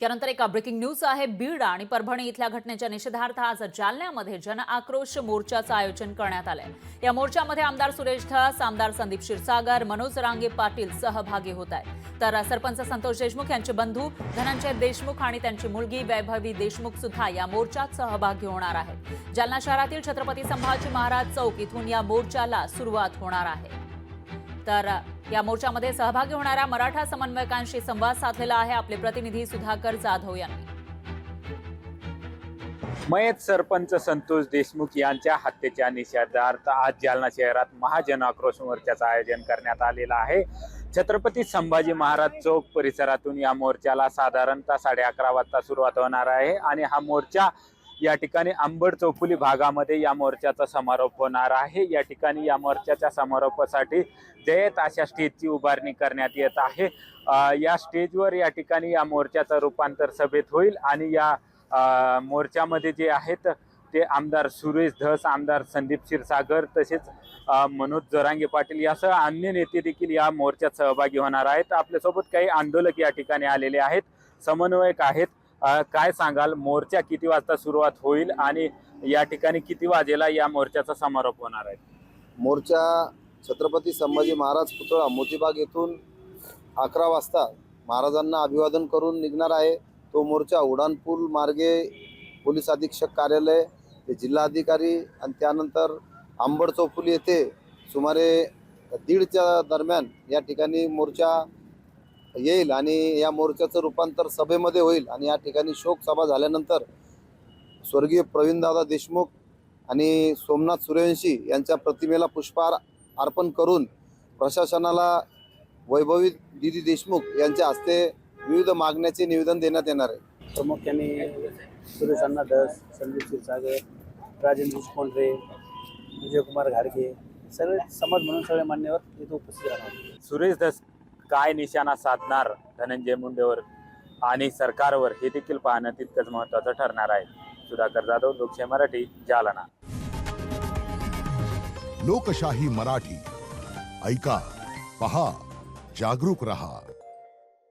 त्यानंतर एक breaking news आहे। बीड आणि परभणी इथल्या घटनेच्या निषेधार्थ आज जालन्यामध्ये जन आक्रोश मोर्चाचं आयोजन करण्यात आलंय। या मोर्चामध्ये आमदार सुरेश धस, आमदार संदीप क्षीरसागर, मनोज रांगे पाटील सहभागी होत आहेत। तर सरपंच संतोष देशमुख यांचे बंधू धनंजय देशमुख आणि त्यांची मुलगी वैभवी देशमुख सुद्धा या मोर्चात सहभागी होणार आहेत। जालना शहरातील छत्रपती संभाजी महाराज चौक इथून या मोर्चाला सुरुवात होणार आहे। तर या मोर्चामध्ये सहभागी होणाऱ्या मराठा समन्वयकांशी संवाद साधलेला आहे आपले प्रतिनिधी सुधाकर जाधव यांनी। मयत सरपंच संतोष देशमुख यांच्या हत्येच्या निषेधार्थ आज जालना शहरात महाजन आक्रोश मोर्चाचं आयोजन करण्यात आलेलं आहे। छत्रपती संभाजी महाराज चौक परिसरातून या मोर्चाला साधारणतः 11:30 वाजता सुरुवात होणार आहे आणि हा मोर्चा या ठिकाणी अंबड चौफुली भागामध्ये या मोर्चाचा समारोप होणार आहे। या ठिकाणी या मोर्चाच्या समारोपासाठी जयत अशा स्टेजची उभारणी करण्यात येत आहे। या स्टेजवर या ठिकाणी या मोर्चाचं रूपांतर सभेत होईल आणि या मोर्चामध्ये जे आहेत ते आमदार सुरेश धस, आमदार संदीप क्षीरसागर तसेच मनोज जरांगे पाटील यासह अन्य नेते देखील या मोर्चात सहभागी होणार आहेत। आपल्यासोबत काही आंदोलक या ठिकाणी आलेले आहेत, समन्वयक आहेत। काय सांगाल, मोर्चा किती वाजता सुरुवात होईल आणि या ठिकाणी किती वाजेला या मोर्चाचा समारोप होणार आहे? मोर्चा छत्रपती संभाजी महाराज पुतळा मोतीबाग येथून 11 वाजता महाराजांना अभिवादन करून निघणार आहे। तो मोर्चा उडानपूल मार्गे पोलीस अधीक्षक कार्यालय ते जिल्हाधिकारी आणि त्यानंतर अंबड चौफुली येथे सुमारे 1:30च्या दरम्यान या ठिकाणी मोर्चा येईल आणि या मोर्चाचं रूपांतर सभेमध्ये होईल आणि या ठिकाणी शोक सभा झाल्यानंतर स्वर्गीय प्रवीणदादा देशमुख आणि सोमनाथ सूर्यवंशी यांच्या प्रतिमेला पुष्पहार अर्पण करून प्रशासनाला वैभवी दीदी देशमुख यांच्या हस्ते विविध मागण्याचे निवेदन देण्यात येणार आहे। प्रामुख्याने सुरेश अण्णा धस, संदीप क्षीरसागर, राजेंद्र कोंढरे, विजयकुमार घाडगे सगळे समाज म्हणून सगळे मान्यवर इथे उपस्थित राहणार। सुरेश धस काय निशाणा साधणार धनंजय मुंडेवर आणि सरकारवर हे देखील पाहणं तितकंच महत्त्वाचं ठरणार आहे। सुधाकर जाधव, लोकशाही मराठी, जालना। लोकशाही मराठी ऐका, पहा, जागरूक रहा।